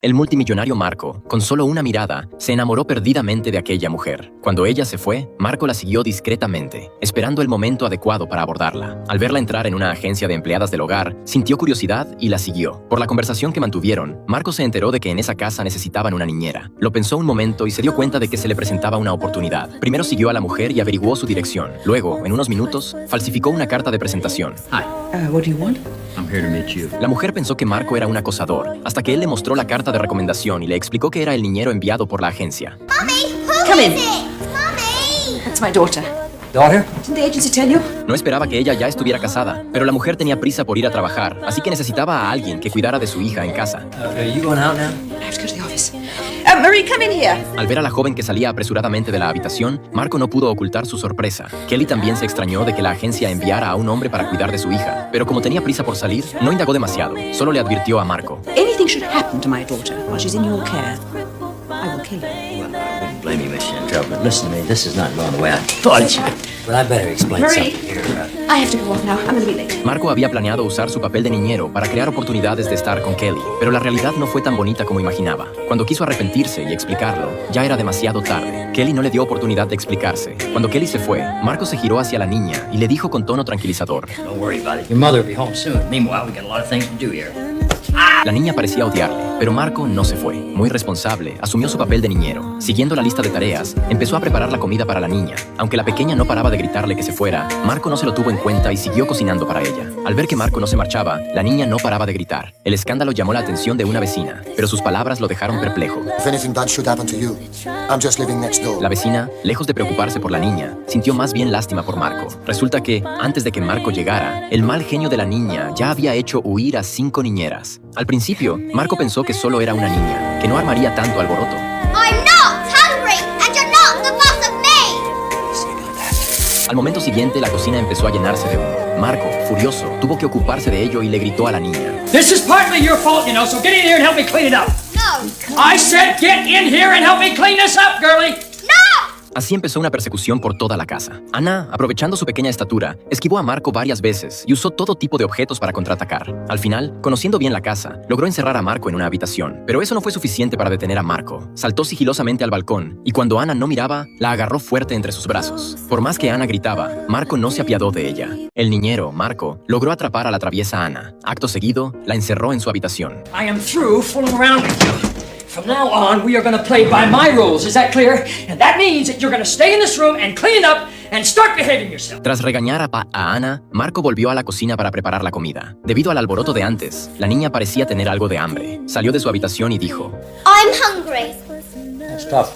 El multimillonario Marco, con solo una mirada, se enamoró perdidamente de aquella mujer. Cuando ella se fue, Marco la siguió discretamente, esperando el momento adecuado para abordarla. Al verla entrar en una agencia de empleadas del hogar, sintió curiosidad y la siguió. Por la conversación que mantuvieron, Marco se enteró de que en esa casa necesitaban una niñera. Lo pensó un momento y se dio cuenta de que se le presentaba una oportunidad. Primero siguió a la mujer y averiguó su dirección. Luego, en unos minutos, falsificó una carta de presentación. Hi. What do you want? I'm here to meet you. La mujer pensó que Marco era un acosador, hasta que él le mostró la carta de recomendación y le explicó que era el niñero enviado por la agencia. Mommy, who Come in. is it? Mommy! That's my daughter. Daughter? Didn't the agency tell you? No esperaba que ella ya estuviera casada, pero la mujer tenía prisa por ir a trabajar, así que necesitaba a alguien que cuidara de su hija en casa. Are you going out now? I have to go to the office. Marie, come in here. Al ver a la joven que salía apresuradamente de la habitación, Marco no pudo ocultar su sorpresa. Kelly también se extrañó de que la agencia enviara a un hombre para cuidar de su hija, pero como tenía prisa por salir, no indagó demasiado, solo le advirtió a Marco. Anything should happen to my daughter while she's in your care, I will kill you. Well, I wouldn't blame you, Miss Chantrell, but listen to me, this is not going the way I thought it should. But I better explain Marie. something here. I have to go off now. I'm going to be late. Marco había planeado usar su papel de niñero para crear oportunidades de estar con Kelly, pero la realidad no fue tan bonita como imaginaba. Cuando quiso arrepentirse y explicarlo, ya era demasiado tarde. Kelly no le dio oportunidad de explicarse. Cuando Kelly se fue, Marco se giró hacia la niña y le dijo con tono tranquilizador. Don't worry about it. Your mother will be home soon. Meanwhile, we got a lot of things to do here. La niña parecía odiarle, pero Marco no se fue. Muy responsable, asumió su papel de niñero. Siguiendo la lista de tareas, empezó a preparar la comida para la niña. Aunque la pequeña no paraba de gritarle que se fuera, Marco no se lo tuvo en cuenta y siguió cocinando para ella. Al ver que Marco no se marchaba, la niña no paraba de gritar. El escándalo llamó la atención de una vecina, pero sus palabras lo dejaron perplejo. If anything bad should happen to you, I'm just living next door. La vecina, lejos de preocuparse por la niña, sintió más bien lástima por Marco. Resulta que, antes de que Marco llegara, el mal genio de la niña ya había hecho huir a 5 niñeras. Al principio, Marco pensó que solo era una niña, que no armaría tanto alboroto. I'm not hungry, and you're not the boss of me! Al momento siguiente, la cocina empezó a llenarse de humo. Marco, furioso, tuvo que ocuparse de ello y le gritó a la niña. This is partly your fault, you know, so get in here and help me clean it up. No! I said get in here and help me clean this up, girlie. No! Así empezó una persecución por toda la casa. Ana, aprovechando su pequeña estatura, esquivó a Marco varias veces y usó todo tipo de objetos para contraatacar. Al final, conociendo bien la casa, logró encerrar a Marco en una habitación. Pero eso no fue suficiente para detener a Marco. Saltó sigilosamente al balcón y cuando Ana no miraba, la agarró fuerte entre sus brazos. Por más que Ana gritaba, Marco no se apiadó de ella. El niñero, Marco, logró atrapar a la traviesa Ana. Acto seguido, la encerró en su habitación. I am through fooling around with you. From now on, we are going to play by my rules. Is that clear? And that means that you're going to stay in this room and clean it up and start behaving yourself. Tras regañar a Ana, Marco volvió a la cocina para preparar la comida. Debido al alboroto de antes, la niña parecía tener algo de hambre. Salió de su habitación y dijo, I'm hungry. That's tough.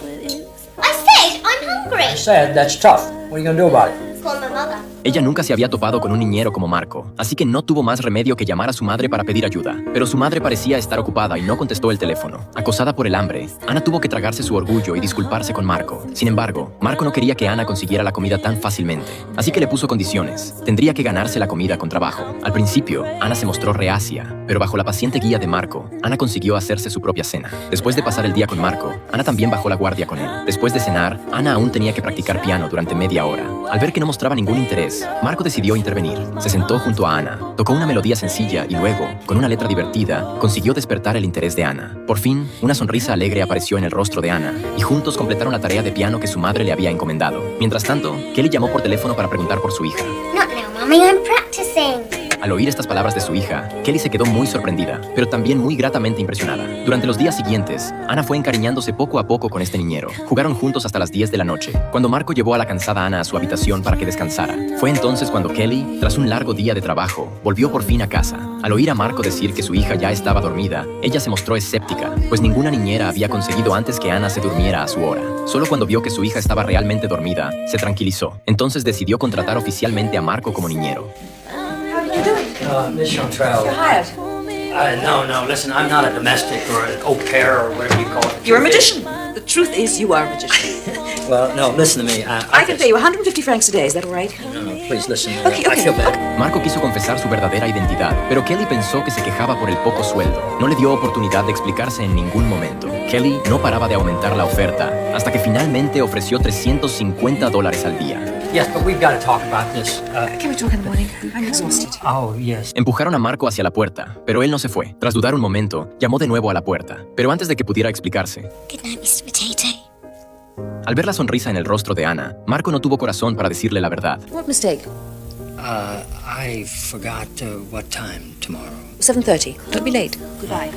I said I'm hungry. I said that's tough. What are you going to do about it? Call my mother. ella nunca se había topado con un niñero como Marco, así que no tuvo más remedio que llamar a su madre para pedir ayuda. Pero su madre parecía estar ocupada y no contestó el teléfono. Acosada por el hambre, Ana tuvo que tragarse su orgullo y disculparse con Marco. Sin embargo, Marco no quería que Ana consiguiera la comida tan fácilmente, así que le puso condiciones. Tendría que ganarse la comida con trabajo. Al principio, Ana se mostró reacia, pero bajo la paciente guía de Marco, Ana consiguió hacerse su propia cena. Después de pasar el día con Marco, Ana también bajó la guardia con él. Después de cenar, Ana aún tenía que practicar piano durante media hora. Al ver que no mostraba ningún interés, Marco decidió intervenir. Se sentó junto a Ana, tocó una melodía sencilla y luego, con una letra divertida, consiguió despertar el interés de Ana. Por fin, una sonrisa alegre apareció en el rostro de Ana y juntos completaron la tarea de piano que su madre le había encomendado. Mientras tanto, Kelly llamó por teléfono para preguntar por su hija. Not now, Mommy, I'm practicing. Al oír estas palabras de su hija, Kelly se quedó muy sorprendida, pero también muy gratamente impresionada. Durante los días siguientes, Ana fue encariñándose poco a poco con este niñero. Jugaron juntos hasta las 10 de la noche, cuando Marco llevó a la cansada Ana a su habitación para que descansara. Fue entonces cuando Kelly, tras un largo día de trabajo, volvió por fin a casa. Al oír a Marco decir que su hija ya estaba dormida, ella se mostró escéptica, pues ninguna niñera había conseguido antes que Ana se durmiera a su hora. Solo cuando vio que su hija estaba realmente dormida, se tranquilizó. Entonces decidió contratar oficialmente a Marco como niñero. Miss Chantrell. You're hired. No, listen, I'm not a domestic or an au pair or whatever you call it. You're a magician. The truth is, you are a magician. Well, no, listen to me. I can pay you 150 francs a day. Is that all right? No, please listen. Okay, I feel bad. Marco quiso confesar su verdadera identidad, pero Kelly pensó que se quejaba por el poco sueldo. No le dio oportunidad de explicarse en ningún momento. Kelly no paraba de aumentar la oferta, hasta que finalmente ofreció $350 al día. Yes, but we've got to talk about this. Can we talk in the morning? I'm exhausted. Oh, yes. Empujaron a Marco hacia la puerta, pero él no se fue. Tras dudar un momento, llamó de nuevo a la puerta, pero antes de que pudiera explicarse. Good night, Mr. Potato. Al ver la sonrisa en el rostro de Ana, Marco no tuvo corazón para decirle la verdad. What mistake? I forgot what time tomorrow. 7:30. Don't be late. Goodbye.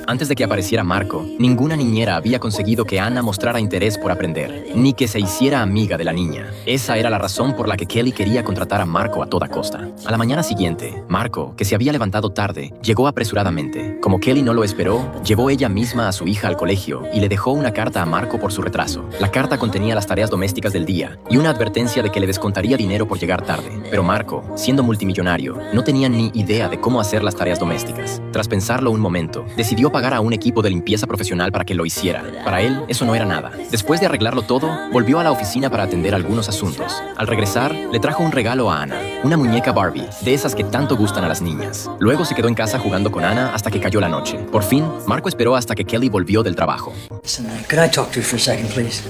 Antes de que apareciera Marco, ninguna niñera había conseguido que Ana mostrara interés por aprender, ni que se hiciera amiga de la niña. Esa era la razón por la que Kelly quería contratar a Marco a toda costa. A la mañana siguiente, Marco, que se había levantado tarde, llegó apresuradamente. Como Kelly no lo esperó, llevó ella misma a su hija al colegio y le dejó una carta a Marco por su retraso. La carta contenía las tareas domésticas del día y una advertencia de que le descontaría dinero por llegar tarde. Pero Marco, siendo multimillonario, no tenía ni idea de cómo hacer las tareas domésticas. Tras pensarlo un momento, decidió pagar a un equipo de limpieza profesional para que lo hiciera. Para él, eso no era nada. Después de arreglarlo todo, volvió a la oficina para atender algunos asuntos. Al regresar, le trajo un regalo a Ana, una muñeca Barbie, de esas que tanto gustan a las niñas. Luego se quedó en casa jugando con Ana hasta que cayó la noche. Por fin, Marco esperó hasta que Kelly volvió del trabajo. Listen, could I talk to you for a second, please?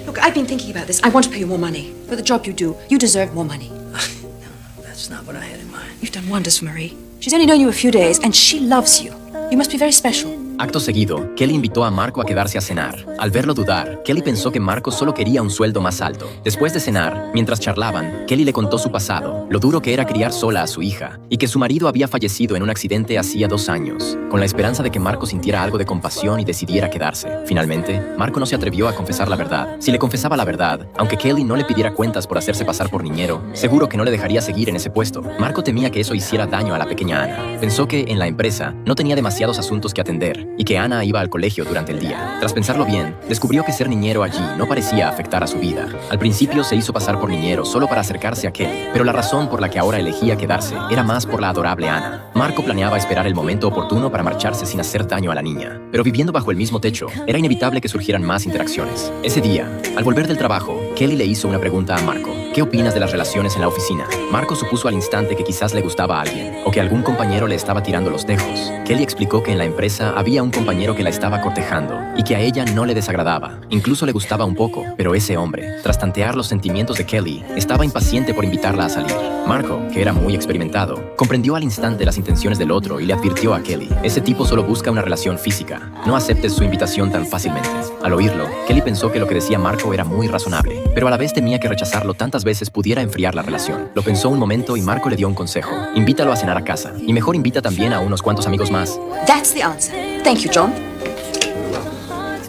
Look, I've been thinking about this. I want to pay you more money. For the job you do, you deserve more money. No, that's not what I had in mind. You've done wonders for Marie. She's only known you a few days, and she loves you. You must be very special. Acto seguido, Kelly invitó a Marco a quedarse a cenar. Al verlo dudar, Kelly pensó que Marco solo quería un sueldo más alto. Después de cenar, mientras charlaban, Kelly le contó su pasado, lo duro que era criar sola a su hija, y que su marido había fallecido en un accidente hacía 2 años, con la esperanza de que Marco sintiera algo de compasión y decidiera quedarse. Finalmente, Marco no se atrevió a confesar la verdad. Si le confesaba la verdad, aunque Kelly no le pidiera cuentas por hacerse pasar por niñero, seguro que no le dejaría seguir en ese puesto. Marco temía que eso hiciera daño a la pequeña Ana. Pensó que, en la empresa, no tenía demasiados asuntos que atender, y que Ana iba al colegio durante el día. Tras pensarlo bien, descubrió que ser niñero allí no parecía afectar a su vida. Al principio se hizo pasar por niñero solo para acercarse a Kelly, pero la razón por la que ahora elegía quedarse era más por la adorable Ana. Marco planeaba esperar el momento oportuno para marcharse sin hacer daño a la niña, pero viviendo bajo el mismo techo, era inevitable que surgieran más interacciones. Ese día, al volver del trabajo, Kelly le hizo una pregunta a Marco. ¿Qué opinas de las relaciones en la oficina? Marco supuso al instante que quizás le gustaba a alguien, o que algún compañero le estaba tirando los tejos. Kelly explicó que en la empresa había un compañero que la estaba cortejando, y que a ella no le desagradaba. Incluso le gustaba un poco, pero ese hombre, tras tantear los sentimientos de Kelly, estaba impaciente por invitarla a salir. Marco, que era muy experimentado, comprendió al instante las intenciones del otro y le advirtió a Kelly: ese tipo solo busca una relación física. No aceptes su invitación tan fácilmente. Al oírlo, Kelly pensó que lo que decía Marco era muy razonable, pero a la vez temía que rechazarlo tantas veces pudiera enfriar la relación. Lo pensó un momento y Marco le dio un consejo: invítalo a cenar a casa, y mejor invita también a unos cuantos amigos más. That's the answer. Thank you, John.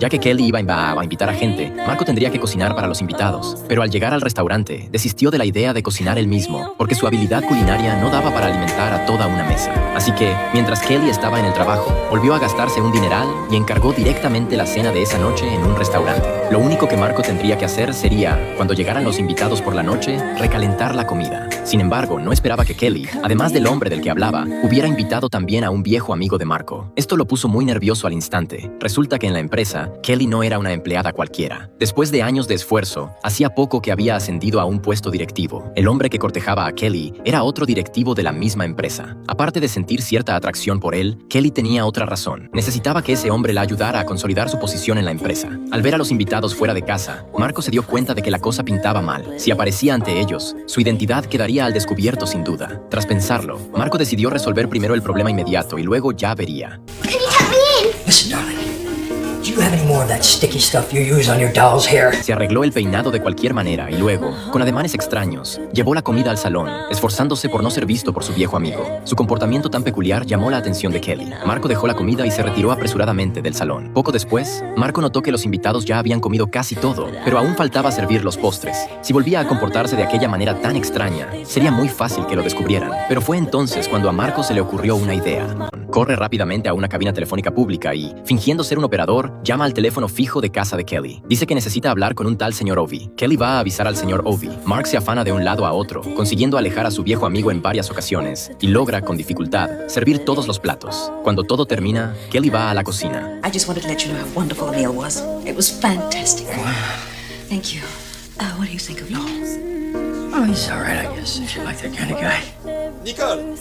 Ya que Kelly iba a invitar a gente, Marco tendría que cocinar para los invitados. Pero al llegar al restaurante, desistió de la idea de cocinar él mismo, porque su habilidad culinaria no daba para alimentar a toda una mesa. Así que, mientras Kelly estaba en el trabajo, volvió a gastarse un dineral y encargó directamente la cena de esa noche en un restaurante. Lo único que Marco tendría que hacer sería, cuando llegaran los invitados por la noche, recalentar la comida. Sin embargo, no esperaba que Kelly, además del hombre del que hablaba, hubiera invitado también a un viejo amigo de Marco. Esto lo puso muy nervioso al instante. Resulta que en la empresa, Kelly no era una empleada cualquiera. Después de años de esfuerzo, hacía poco que había ascendido a un puesto directivo. El hombre que cortejaba a Kelly era otro directivo de la misma empresa. Aparte de sentir cierta atracción por él, Kelly tenía otra razón. Necesitaba que ese hombre la ayudara a consolidar su posición en la empresa. Al ver a los invitados fuera de casa, Marco se dio cuenta de que la cosa pintaba mal. Si aparecía ante ellos, su identidad quedaría al descubierto sin duda. Tras pensarlo, Marco decidió resolver primero el problema inmediato y luego ya vería. Can you tuck me in? Listen, darling. Do you have any more of that sticky stuff you use on your doll's hair? Se arregló el peinado de cualquier manera y luego, con ademanes extraños, llevó la comida al salón, esforzándose por no ser visto por su viejo amigo. Su comportamiento tan peculiar llamó la atención de Kelly. Marco dejó la comida y se retiró apresuradamente del salón. Poco después, Marco notó que los invitados ya habían comido casi todo, pero aún faltaba servir los postres. Si volvía a comportarse de aquella manera tan extraña, sería muy fácil que lo descubrieran. Pero fue entonces cuando a Marco se le ocurrió una idea. Corre rápidamente a una cabina telefónica pública y, fingiendo ser un operador, llama al teléfono fijo de casa de Kelly. Dice que necesita hablar con un tal señor Ovi. Kelly va a avisar al señor Ovi. Mark se afana de un lado a otro, consiguiendo alejar a su viejo amigo en varias ocasiones, y logra, con dificultad, servir todos los platos. Cuando todo termina, Kelly va a la cocina. I just wanted to let you know how wonderful the meal was. It was fantastic. Thank you. What do you think of Lawrence? Oh, he's all right, I guess, if you like that kind of guy. Nicole!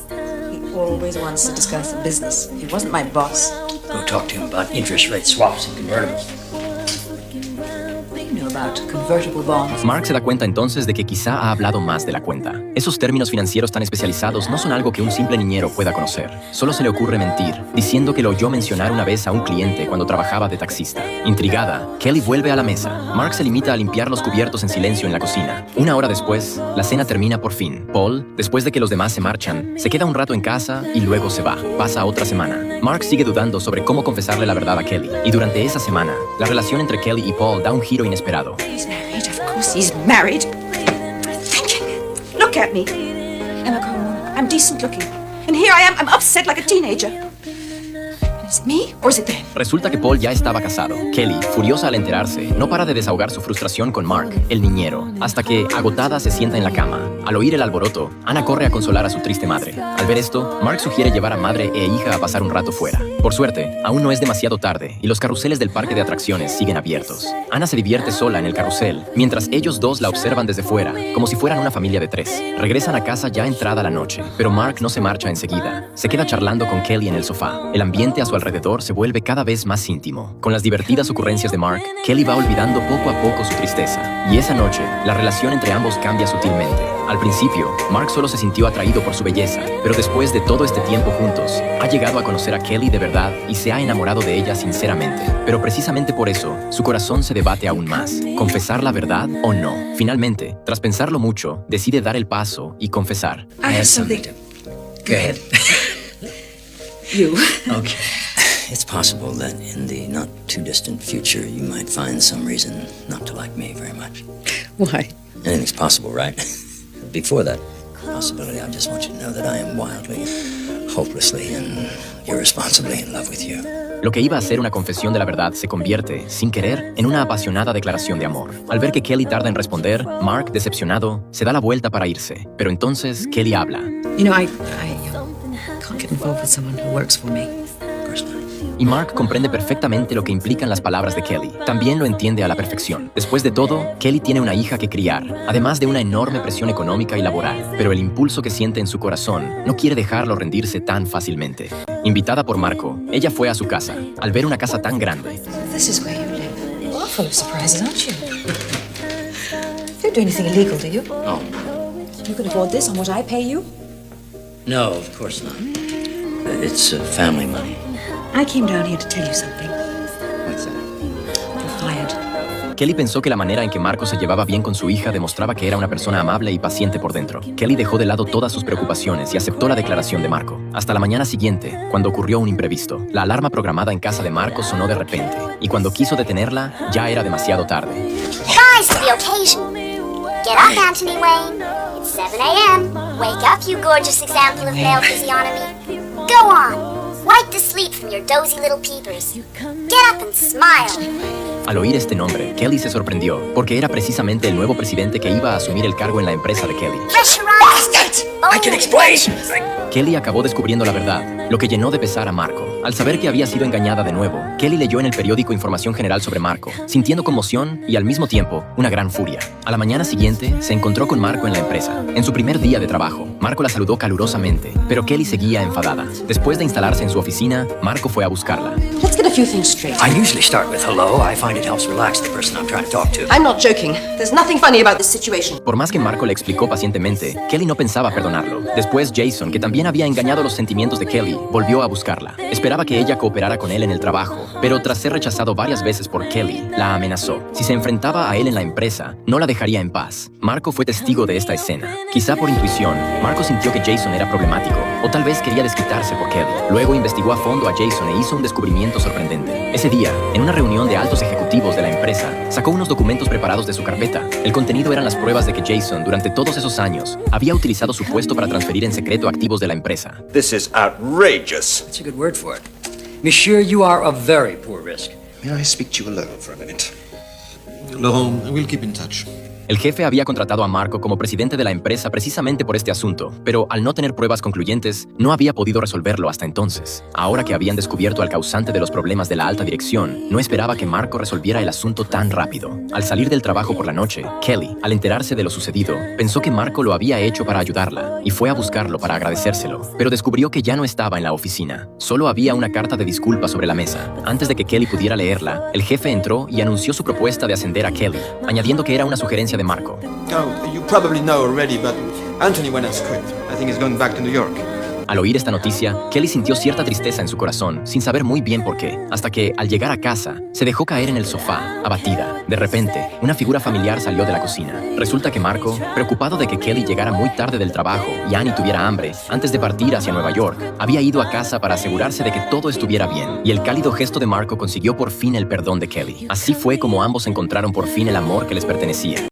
He always wants to discuss the business. He wasn't my boss. Go talk to him about interest rate swaps and convertibles. You know about convertible bonds. Mark se da cuenta entonces de que quizá ha hablado más de la cuenta. Esos términos financieros tan especializados no son algo que un simple niñero pueda conocer. Solo se le ocurre mentir, diciendo que lo oyó mencionar una vez a un cliente cuando trabajaba de taxista. Intrigada, Kelly vuelve a la mesa. Mark se limita a limpiar los cubiertos en silencio en la cocina. Una hora después, la cena termina por fin. Paul, después de que los demás se marchan, se queda un rato en casa y luego se va. Pasa otra semana. Mark sigue dudando sobre cómo confesarle la verdad a Kelly. Y durante esa semana, la relación entre Kelly y Paul da un giro inesperado. He's married, of course he's married. Look at me. Emma Coleman, I'm decent looking. And here I am, I'm upset like a teenager. Is it me or is it them? Resulta que Paul ya estaba casado. Kelly, furiosa al enterarse, no para de desahogar su frustración con Mark, el niñero, hasta que, agotada, se sienta en la cama. Al oír el alboroto, Anna corre a consolar a su triste madre. Al ver esto, Mark sugiere llevar a madre e hija a pasar un rato fuera. Por suerte, aún no es demasiado tarde y los carruseles del parque de atracciones siguen abiertos. Anna se divierte sola en el carrusel, mientras ellos dos la observan desde fuera, como si fueran una familia de 3. Regresan a casa ya entrada la noche, pero Mark no se marcha enseguida. Se queda charlando con Kelly en el sofá. El ambiente a su alrededor se vuelve cada vez más íntimo. Con las divertidas ocurrencias de Mark, Kelly va olvidando poco a poco su tristeza. Y esa noche, la relación entre ambos cambia sutilmente. Al principio, Mark solo se sintió atraído por su belleza, pero después de todo este tiempo juntos, ha llegado a conocer a Kelly de verdad y se ha enamorado de ella sinceramente. Pero precisamente por eso, su corazón se debate aún más. ¿Confesar la verdad o no? Finalmente, tras pensarlo mucho, decide dar el paso y confesar. I have something. Go ahead. You. Okay. It's possible that in the not too distant future you might find some reason not to like me very much. Why? Anything's possible, right? Before that possibility, I just want you to know that I am wildly, hopelessly, and irresponsibly in love with you. Lo que iba a ser una confesión de la verdad se convierte, sin querer, en una apasionada declaración de amor. Al ver que Kelly tarda en responder, Mark, decepcionado, se da la vuelta para irse. Pero entonces Kelly habla. You know, I can't get involved with someone who works for me. Of course not. Y Mark comprende perfectamente lo que implican las palabras de Kelly. También lo entiende a la perfección. Después de todo, Kelly tiene una hija que criar, además de una enorme presión económica y laboral. Pero el impulso que siente en su corazón no quiere dejarlo rendirse tan fácilmente. Invitada por Marco, ella fue a su casa. Al ver una casa tan grande, This is where you live. You're full of surprises, aren't you? You don't do anything illegal, do you? No. You can afford this on what I pay you? No, of course not. It's family money. I came down here to tell you something. What's that? You're fired. Kelly pensó que la manera en que Marco se llevaba bien con su hija demostraba que era una persona amable y paciente por dentro. Kelly dejó de lado todas sus preocupaciones y aceptó la declaración de Marco. Hasta la mañana siguiente, cuando ocurrió un imprevisto. La alarma programada en casa de Marco sonó de repente, y cuando quiso detenerla, ya era demasiado tarde. Rise to the occasion. Get up, Anthony Wayne. It's 7 a.m. Wake up, you gorgeous example of male physiognomy. Go on. Wipe the sleep from your dozy little peepers. Get up and smile. Al oír este nombre, Kelly se sorprendió, porque era precisamente el nuevo presidente que iba a asumir el cargo en la empresa de Kelly. Fresh horizons. I can explain. Kelly acabó descubriendo la verdad, lo que llenó de pesar a Marco. Al saber que había sido engañada de nuevo, Kelly leyó en el periódico información general sobre Marco, sintiendo conmoción y al mismo tiempo una gran furia. A la mañana siguiente, se encontró con Marco en la empresa. En su primer día de trabajo, Marco la saludó calurosamente, pero Kelly seguía enfadada. Después de instalarse en su oficina, Marco fue a buscarla. Let's get a few things straight. I usually start with hello. I find it helps relax the person I'm trying to talk to. I'm not joking. There's nothing funny about this situation. Por más que Marco le explicó pacientemente, Kelly no pensaba perdonarlo. Después, Jason, que también había engañado los sentimientos de Kelly, volvió a buscarla. Esperaba que ella cooperara con él en el trabajo, pero tras ser rechazado varias veces por Kelly, la amenazó. Si se enfrentaba a él en la empresa, no la dejaría en paz. Marco fue testigo de esta escena. Quizá por intuición, Marco sintió que Jason era problemático, o tal vez quería desquitarse por Kelly. Luego investigó a fondo a Jason e hizo un descubrimiento sorprendente. Ese día, en una reunión de altos ejecutivos de la empresa, sacó unos documentos preparados de su carpeta. El contenido eran las pruebas de que Jason, durante todos esos años, había utilizado su puesto para transferir en secreto activos de la empresa. This is outrageous. That's a good word for it. Monsieur, you are a very poor risk. May I speak to you alone for a minute? Laurent, we'll keep in touch. El jefe había contratado a Marco como presidente de la empresa precisamente por este asunto, pero al no tener pruebas concluyentes, no había podido resolverlo hasta entonces. Ahora que habían descubierto al causante de los problemas de la alta dirección, no esperaba que Marco resolviera el asunto tan rápido. Al salir del trabajo por la noche, Kelly, al enterarse de lo sucedido, pensó que Marco lo había hecho para ayudarla y fue a buscarlo para agradecérselo, pero descubrió que ya no estaba en la oficina. Solo había una carta de disculpa sobre la mesa. Antes de que Kelly pudiera leerla, el jefe entró y anunció su propuesta de ascender a Kelly, añadiendo que era una sugerencia de Marco. Oh, you probably know already, but Anthony went on script. I think he's going back to New York. Al oír esta noticia, Kelly sintió cierta tristeza en su corazón, sin saber muy bien por qué, hasta que, al llegar a casa, se dejó caer en el sofá, abatida. De repente, una figura familiar salió de la cocina. Resulta que Marco, preocupado de que Kelly llegara muy tarde del trabajo y Annie tuviera hambre, antes de partir hacia Nueva York, había ido a casa para asegurarse de que todo estuviera bien, y el cálido gesto de Marco consiguió por fin el perdón de Kelly. Así fue como ambos encontraron por fin el amor que les pertenecía.